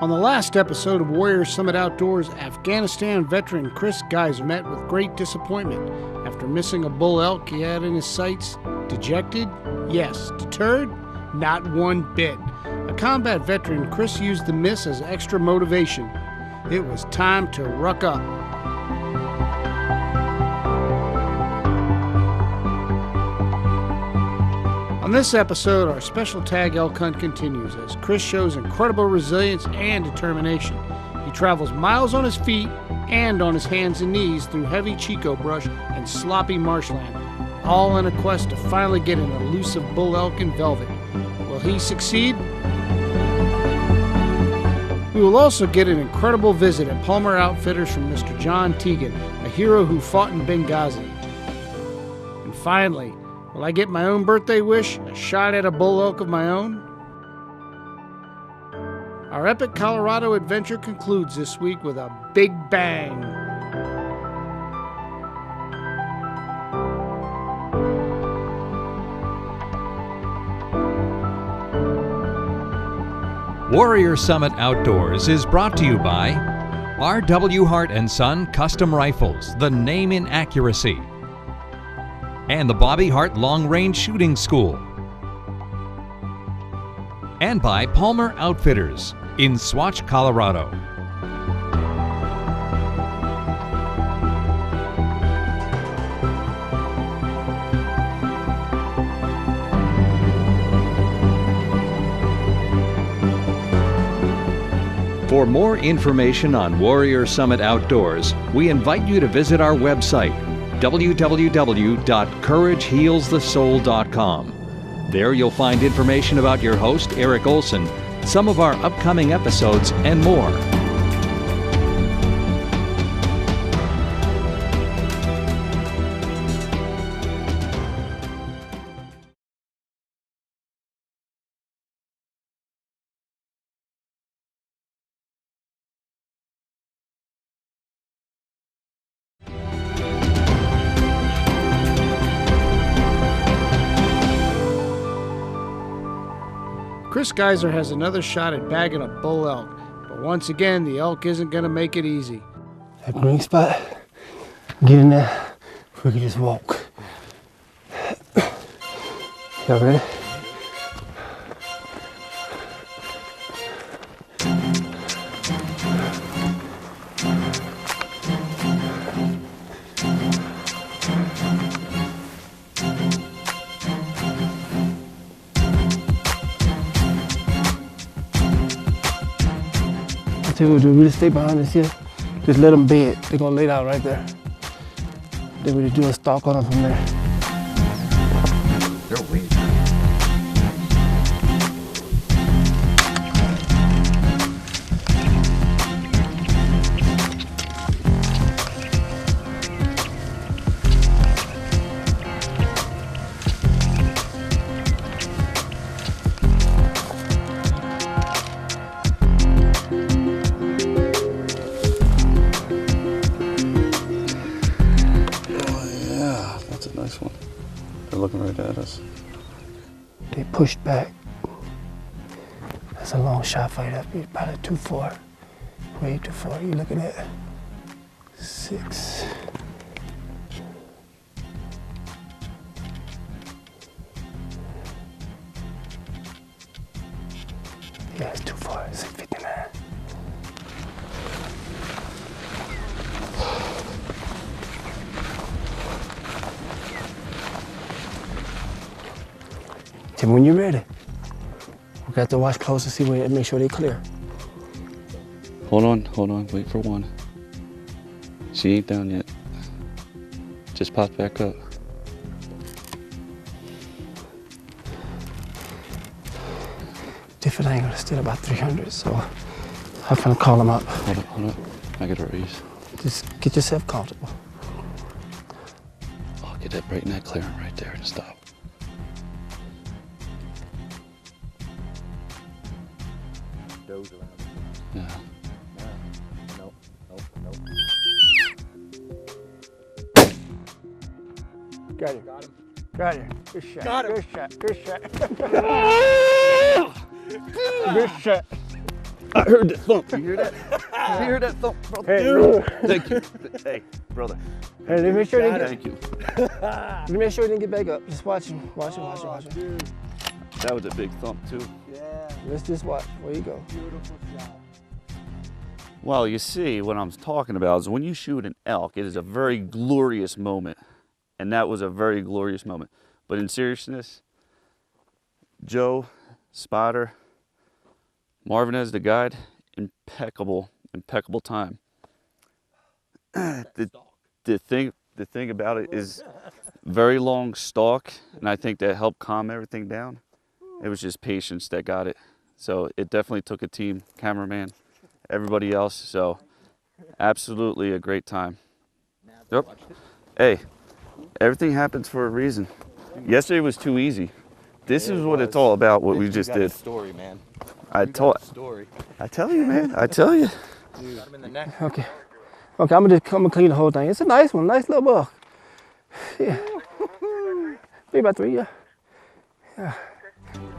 On the last episode of Warrior Summit Outdoors, Afghanistan veteran Chris Geis met with great disappointment after missing a bull elk he had in his sights. Dejected? Yes. Deterred? Not one bit. A combat veteran, Chris used the miss as extra motivation. It was time to ruck up. On this episode, our special tag elk hunt continues as Chris shows incredible resilience and determination. He travels miles on his feet and on his hands and knees through heavy Chico brush and sloppy marshland, all in a quest to finally get an elusive bull elk in velvet. Will he succeed? We will also get an incredible visit at Palmer Outfitters from Mr. John Teagan, a hero who fought in Benghazi. And finally, will I get my own birthday wish, a shot at a bull elk of my own? Our epic Colorado adventure concludes this week with a big bang. Warrior Summit Outdoors is brought to you by R.W. Hart & Son Custom Rifles, the name in accuracy, and the Bobby Hart Long Range Shooting School, and by Palmer Outfitters in Swatch, Colorado. For more information on Warrior Summit Outdoors, we invite you to visit our website, www.couragehealsthesoul.com. There you'll find information about your host, Eric Olson, some of our upcoming episodes, and more. Chris Geiser has another shot at bagging a bull elk, but once again, the elk isn't going to make it easy. That green spot, get in there, we can just walk. Y'all ready? We'll do really stay behind us here. Just let them bed. They're gonna lay down right there. Then we'll do a stalk on them from there. They're waiting. Looking right at us. They pushed back. That's a long shot fight up. You're probably too far. Way too far. You're looking at 6. Yeah, it's too far. It's 59. Tim, when you're ready, we got to watch close to see where, make sure they're clear. Hold on, wait for one. She ain't down yet. Just popped back up. Different angle, still about 300, so I'm gonna call them up. Hold up, I gotta raise. Just get yourself comfortable. Oh, get that right in that clearing right there to stop. Yeah. Nope. Got it. Got it. Good shot. Got him. Good shot. Good shot. Good shot. I heard that thump. You hear that? You hear that thump, brother? Hey, Thank you. Hey, brother. hey, let me make sure he didn't Thank you. let me make sure he didn't get back up. Just watch him. Watch him. Watch him. Watch him. That was a big thump too. Let's just watch. Where you go? Well, you see, what I'm talking about is when you shoot an elk, it is a very glorious moment. And that was a very glorious moment. But in seriousness, Joe, spotter, Marvin as the guide, impeccable time. The thing about it is very long stalk, and I think that helped calm everything down. It was just patience that got it. So it definitely took a team, cameraman, everybody else. So absolutely a great time. Yep. Hey, everything happens for a reason. Yesterday was too easy. This is what it's all about, what we just did. Story, man. I tell you, man. I tell you. Dude, got him in the neck. Okay. Okay, I'm gonna clean the whole thing. It's a nice one, nice little buck. Yeah. Maybe about 3, yeah. Yeah.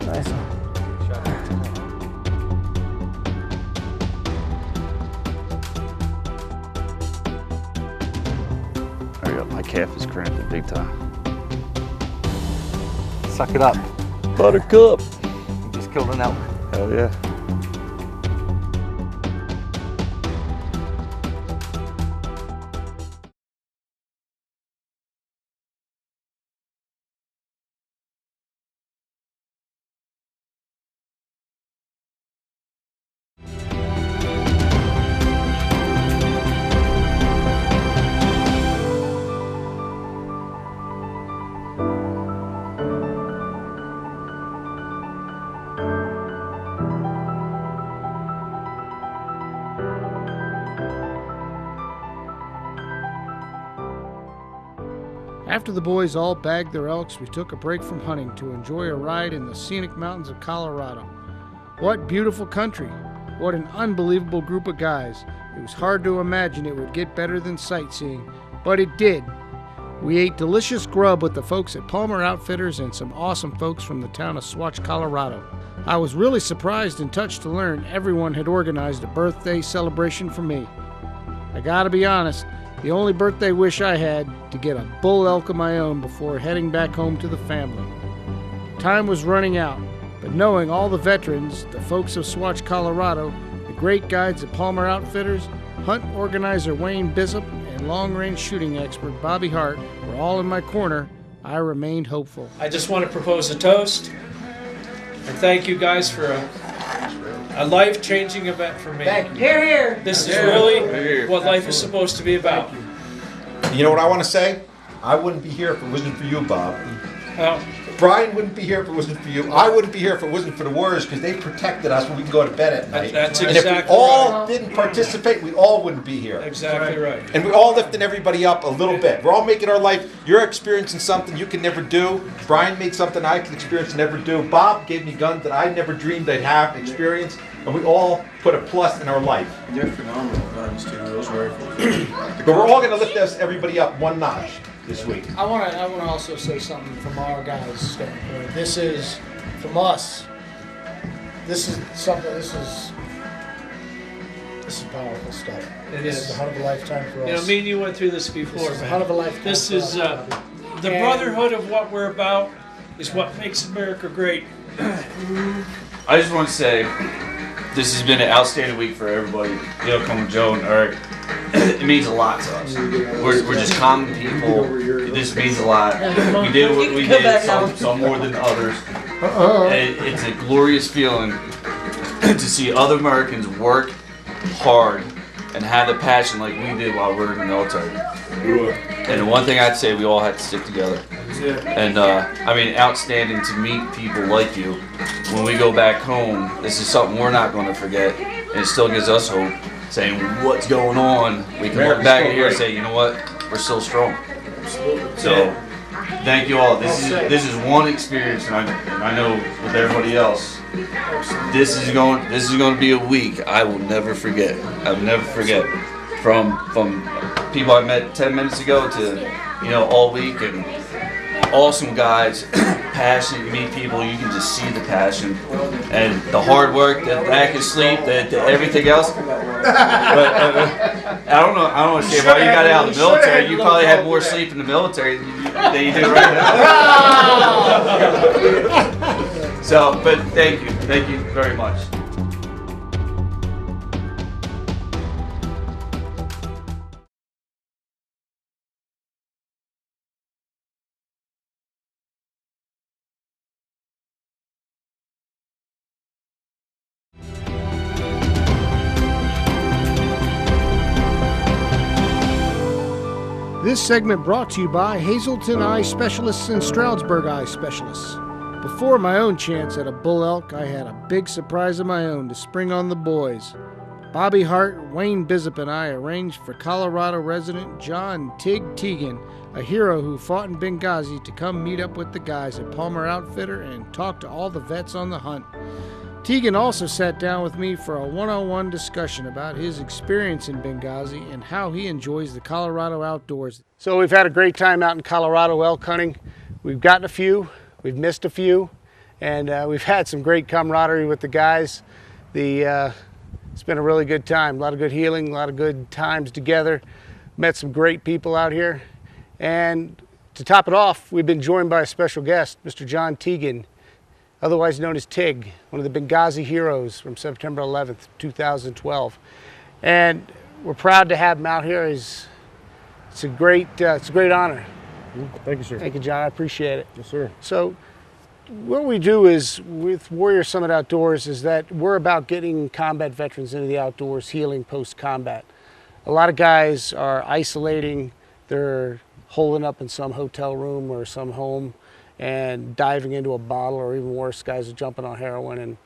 Nice one. Hurry up, my calf is cramping big time. Suck it up. Buttercup. You just killed an elk. Hell yeah. After the boys all bagged their elks, we took a break from hunting to enjoy a ride in the scenic mountains of Colorado. What beautiful country! What an unbelievable group of guys. It was hard to imagine it would get better than sightseeing, but it did. We ate delicious grub with the folks at Palmer Outfitters and some awesome folks from the town of Swatch, Colorado. I was really surprised and touched to learn everyone had organized a birthday celebration for me. I gotta be honest, the only birthday wish I had to get a bull elk of my own before heading back home to the family. Time was running out, but knowing all the veterans, the folks of Swatch, Colorado, the great guides at Palmer Outfitters, hunt organizer Wayne Bishop, and long-range shooting expert Bobby Hart were all in my corner, I remained hopeful. I just want to propose a toast and thank you guys for a life-changing event for me. Thank you. Here, here. This is really what life is supposed to be about. You know what I want to say? I wouldn't be here if it wasn't for you, Bob. Well, Brian wouldn't be here if it wasn't for you. I wouldn't be here if it wasn't for the Warriors because they protected us when we can go to bed at night. That's and if exactly we all right. didn't participate, we all wouldn't be here. exactly right. And we're all lifting everybody up a little bit. We're all making our life. You're experiencing something you can never do. Brian made something I could experience and never do. Bob gave me guns that I never dreamed I'd have experience. And we all put a plus in our life. They're phenomenal guns too, those rifles. But we're all going to lift everybody up one notch this week. I want to also say something from our guys' standpoint. This is, from us, this is something, this is powerful stuff. It This is. is a hunt of a lifetime for us. You know, me and you went through this before, This is a hunt of a man. lifetime This for is us, Bobby. the And- brotherhood of what we're about is what makes America great. I just want to say this has been an outstanding week for everybody. You know, coming Joe and Eric. It means a lot to us. We're just common people. This means a lot. We did what we did, some more than others. It's a glorious feeling to see other Americans work hard and have the passion like we did while we were in the military. And the one thing I'd say, we all had to stick together. And I mean, outstanding to meet people like you. When we go back home, this is something we're not going to forget, and it still gives us hope. Saying what's going on, we can look back here and say, you know what, we're still strong. So, thank you all. This is one experience, and I know with everybody else, this is going to be a week I will never forget. I will never forget. From people I met 10 minutes ago to all week, and awesome guys, passionate. You meet people, you can just see the passion and the hard work, the lack of sleep, the everything else. But I don't want to say why you got out of the military. You probably had more sleep in the military than you do right now. So, but thank you very much. This segment brought to you by Hazelton Eye Specialists and Stroudsburg Eye Specialists. Before my own chance at a bull elk, I had a big surprise of my own to spring on the boys. Bobby Hart, Wayne Bizzip, and I arranged for Colorado resident John Tig Teagan, a hero who fought in Benghazi, to come meet up with the guys at Palmer Outfitter and talk to all the vets on the hunt. Teagan also sat down with me for a one-on-one discussion about his experience in Benghazi and how he enjoys the Colorado outdoors. So we've had a great time out in Colorado elk hunting. We've gotten a few, we've missed a few, and we've had some great camaraderie with the guys. It's been a really good time, a lot of good healing, a lot of good times together. Met some great people out here. And to top it off, we've been joined by a special guest, Mr. John Teagan, otherwise known as Tig, one of the Benghazi heroes from September 11th, 2012. And we're proud to have him out here. It's a great honor. Thank you, sir. Thank you, John. I appreciate it. Yes, sir. So what we do is, with Warrior Summit Outdoors, is that we're about getting combat veterans into the outdoors, healing post-combat. A lot of guys are isolating. They're holding up in some hotel room or some home and diving into a bottle, or even worse, guys are jumping on heroin,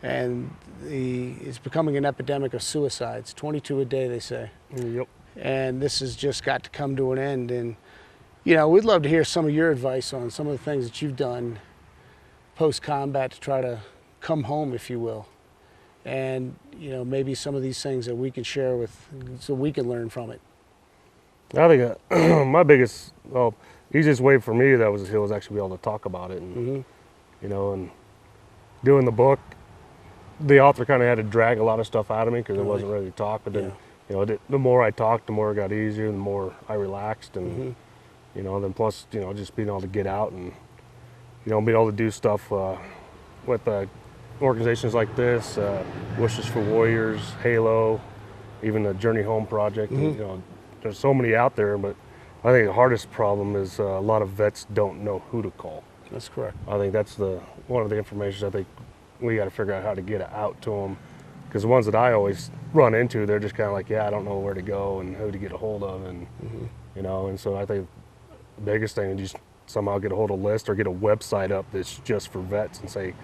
and it's becoming an epidemic of suicides, 22 a day, they say. Yep. And this has just got to come to an end. And, you know, we'd love to hear some of your advice on some of the things that you've done post-combat to try to come home, if you will. And, you know, maybe some of these things that we can share with, so we can learn from it. I think my biggest, easiest way for me that was actually be able to talk about it, and you know, and doing the book, the author kind of had to drag a lot of stuff out of me because I wasn't ready to talk. But then, you know, the more I talked, the more it got easier, the more I relaxed, and you know, then plus, you know, just being able to get out and, you know, being able to do stuff with organizations like this, Wishes for Warriors, Halo, even the Journey Home Project. And, you know, there's so many out there, but I think the hardest problem is a lot of vets don't know who to call. That's correct. I think that's one of the information I think we got to figure out how to get out to them, because the ones that I always run into, they're just kind of like, yeah, I don't know where to go and who to get a hold of, and you know, and so I think the biggest thing is just somehow get a hold of a list or get a website up that's just for vets and say,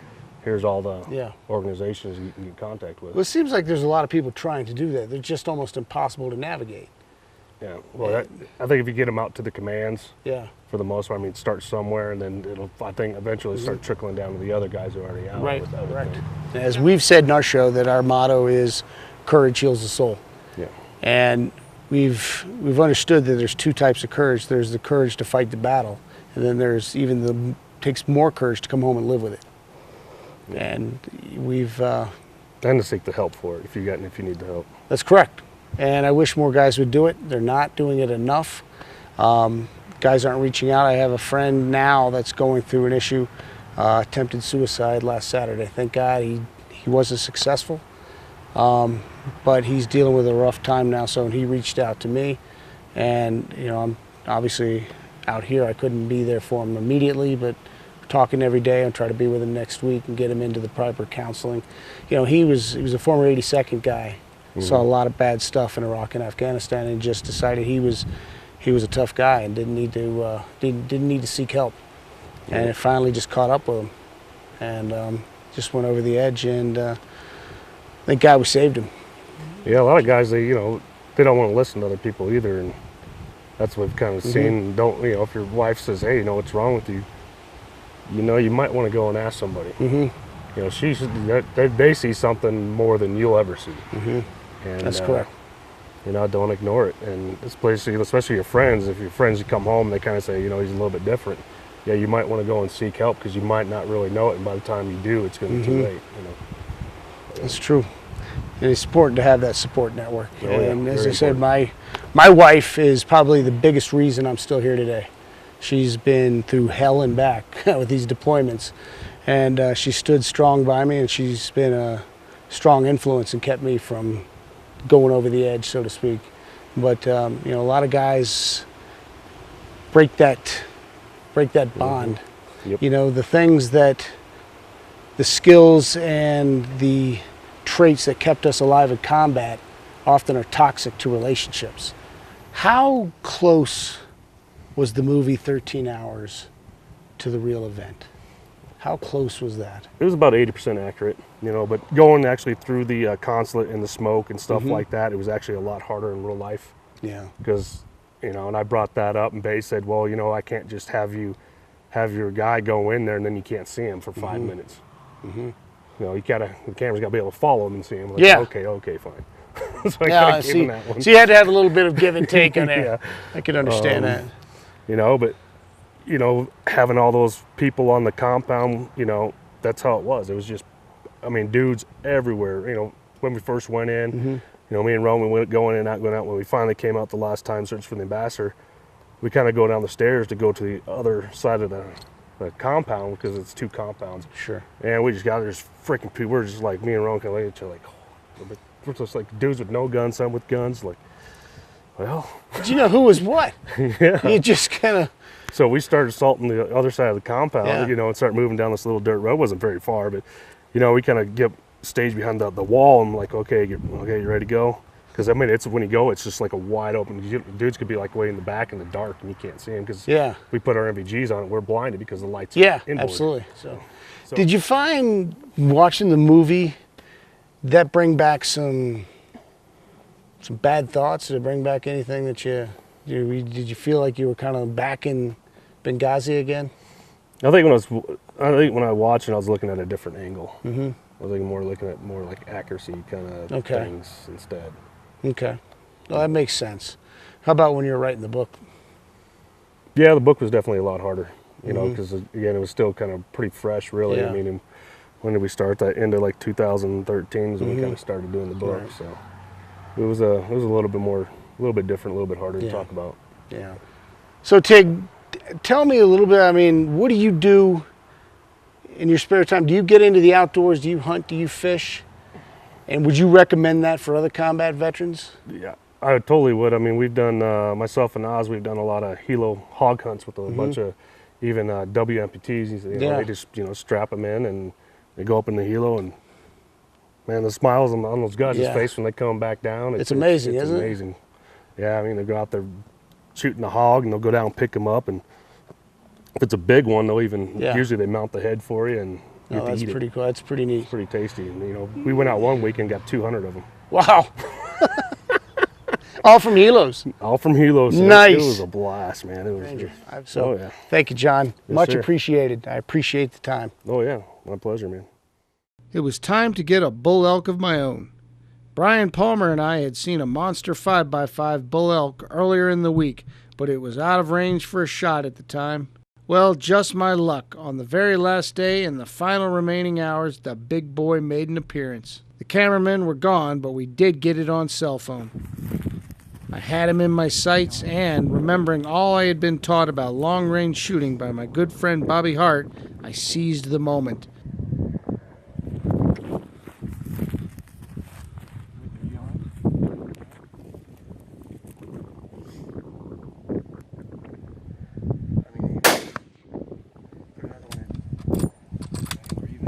here's all the organizations you can get in contact with. Well, it seems like there's a lot of people trying to do that. They're just almost impossible to navigate. Yeah, well, I think if you get them out to the commands, for the most part, I mean, start somewhere, and then it'll, I think, eventually start trickling down to the other guys who are already out. Right. As we've said in our show, that our motto is courage heals the soul. Yeah. And we've understood that there's two types of courage. There's the courage to fight the battle, and then there's even takes more courage to come home and live with it. Yeah. And we've and to seek the help for it if you need the help. That's correct. And I wish more guys would do it. They're not doing it enough. Guys aren't reaching out. I have a friend now that's going through an issue, attempted suicide last Saturday. Thank God he wasn't successful, but he's dealing with a rough time now. So he reached out to me, and you know, I'm obviously out here. I couldn't be there for him immediately, but we're talking every day. I'm trying to be with him next week and get him into the proper counseling. You know, he was a former 82nd guy. Saw a lot of bad stuff in Iraq and Afghanistan, and just decided he was a tough guy and didn't need to seek help. And it finally just caught up with him, and just went over the edge. And thank God we saved him. Yeah, a lot of guys, they don't want to listen to other people either, and that's what we've kind of seen. Don't, you know, if your wife says, hey, you know, what's wrong with you? You know, you might want to go and ask somebody. You know, they see something more than you'll ever see. And, that's correct. You know, don't ignore it. And especially your friends, if your friends come home, they kind of say, you know, he's a little bit different. yeah, you might want to go and seek help because you might not really know it, and by the time you do, it's going to be too late. You know. That's true. And it's important to have that support network. Oh, yeah, and as I very said, my wife is probably the biggest reason I'm still here today. She's been through hell and back with these deployments, and she stood strong by me, and she's been a strong influence and kept me from going over the edge, so to speak. But you know, a lot of guys break that bond. Yep. You know, the skills and the traits that kept us alive in combat often are toxic to relationships. How close was the movie 13 Hours to the real event? How close was that? It was about 80% accurate, you know, but going actually through the consulate and the smoke and stuff like that, it was actually a lot harder in real life. Yeah. Because, you know, and I brought that up, and Bay said, well, you know, I can't just have your guy go in there and then you can't see him for 5 minutes. You know, the camera's got to be able to follow him and see him. Like, Yeah. Okay, fine. So I Yeah, kinda gave him that one. so you had to have a little bit of give and take on that. Yeah. I can understand that. You know, but, you know, having all those people on the compound, you know, that's how it was. It was just, I mean, dudes everywhere. You know, when we first went in, you know, me and Roman went going in, out, going out. When we finally came out the last time searching for the ambassador, we kind of go down the stairs to go to the other side of the compound because it's 2 compounds. Sure. And we just got there, just freaking people. We're just like, me and Roman kind of look at each other like, oh, we're just like dudes with no guns, some with guns. Like, well. Did you know who was what? Yeah. You just kind of. So we started assaulting the other side of the compound, Yeah. you know, and started moving down this little dirt road. It wasn't very far, but, you know, we kind of get staged behind the wall. And I'm like, okay, you ready to go? Because, I mean, it's when you go, it's just like a wide open. Dudes could be like way in the back in the dark, and you can't see them because we put our MVGs on it. We're blinded because the lights are inboard. Absolutely. So, did you find watching the movie that bring back some bad thoughts? Did it bring back anything that did you feel like you were kind of back in Benghazi again? I think when I watched it, I was looking at a different angle. I was looking at more like accuracy kind of things instead. Okay. Well, that makes sense. How about when you were writing the book? Yeah, the book was definitely a lot harder, you know, because again, it was still kind of pretty fresh, really. Yeah. I mean, when did we start? That end of like 2013 is when we kind of started doing the book. Right. So it was a little bit different, a little bit harder to talk about. Yeah. So Tig, tell me a little bit. I mean, what do you do in your spare time? Do you get into the outdoors? Do you hunt? Do you fish? And would you recommend that for other combat veterans? Yeah, I totally would. I mean, we've done, myself and Oz, we've done a lot of helo hog hunts with a bunch of even W amputees. You know, they just, you know, strap them in and they go up in the helo, and man, the smiles on those guys' face when they come back down. It's amazing, it's isn't amazing. it? Yeah, I mean, they go out there shooting the hog and they'll go down and pick them up, and if it's a big one, they'll even, usually they mount the head for you and you Oh, that's pretty cool. That's pretty neat. It's pretty tasty. And, you know, we went out one week and got 200 of them. Wow. All from helos. All from helos. Nice. It was a blast, man. It was. So, thank you, John. Yes, Much sir. appreciated. I appreciate the time. Oh yeah, my pleasure, man. It was time to get a bull elk of my own. Brian Palmer and I had seen a monster 5x5 bull elk earlier in the week, but it was out of range for a shot at the time. Well, just my luck. On the very last day, in the final remaining hours, the big boy made an appearance. The cameramen were gone, but we did get it on cell phone. I had him in my sights, and remembering all I had been taught about long-range shooting by my good friend Bobby Hart, I seized the moment.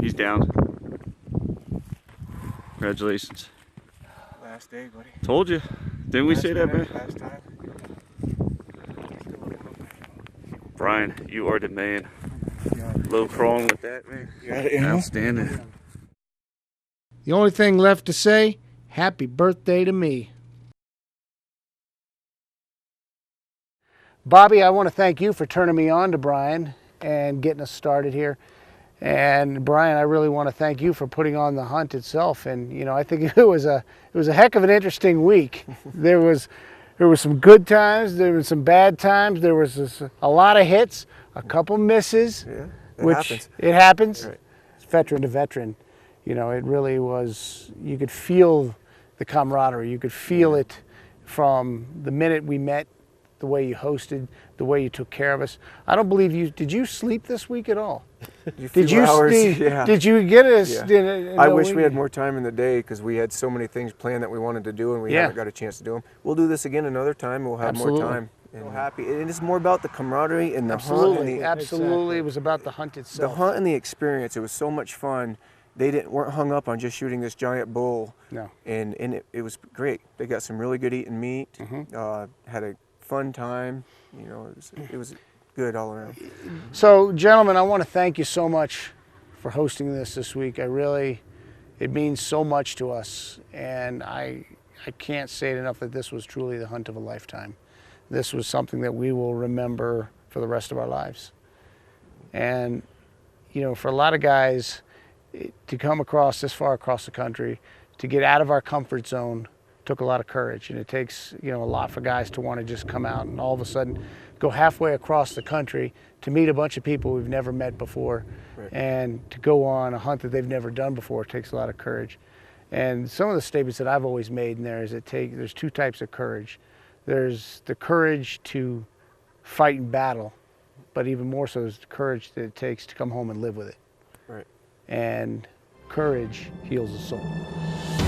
He's down. Congratulations. Last day, buddy. Told you. Didn't we say that, man? Last time. Brian, you are the man. Low crawling with that, man. Outstanding. The only thing left to say, happy birthday to me. Bobby, I want to thank you for turning me on to Brian and getting us started here. And Brian, I really want to thank you for putting on the hunt itself. And you know, I think it was a heck of an interesting week. There was There were some good times, there were some bad times, there was a lot of hits, a couple misses, happens. It happens. Right. It's veteran to veteran. You know, it really was, you could feel the camaraderie, you could feel it from the minute we met, the way you hosted, the way you took care of us. I don't believe you, did you sleep this week at all? Did you hours, did you get us? I wish we had more time in the day because we had so many things planned that we wanted to do and we haven't got a chance to do them. We'll do this again another time. We'll have more time. And so happy. And it's more about the camaraderie and the hunt. And Absolutely. It was about the hunt itself. The hunt and the experience. It was so much fun. They weren't hung up on just shooting this giant bull. No. And it was great. They got some really good eating meat. Had a fun time. You know, it was good all around. So, gentlemen, I want to thank you so much for hosting this week. It means so much to us, and I can't say it enough that this was truly the hunt of a lifetime. This was something that we will remember for the rest of our lives. And, you know, for a lot of guys, to come across this far across the country, to get out of our comfort zone, took a lot of courage, and it takes, you know, a lot for guys to want to just come out and all of a sudden go halfway across the country to meet a bunch of people we've never met before, and to go on a hunt that they've never done before. It takes a lot of courage. And some of the statements that I've always made in there is there's two types of courage. There's the courage to fight in battle, but even more so is the courage that it takes to come home and live with it. Right. And courage heals the soul.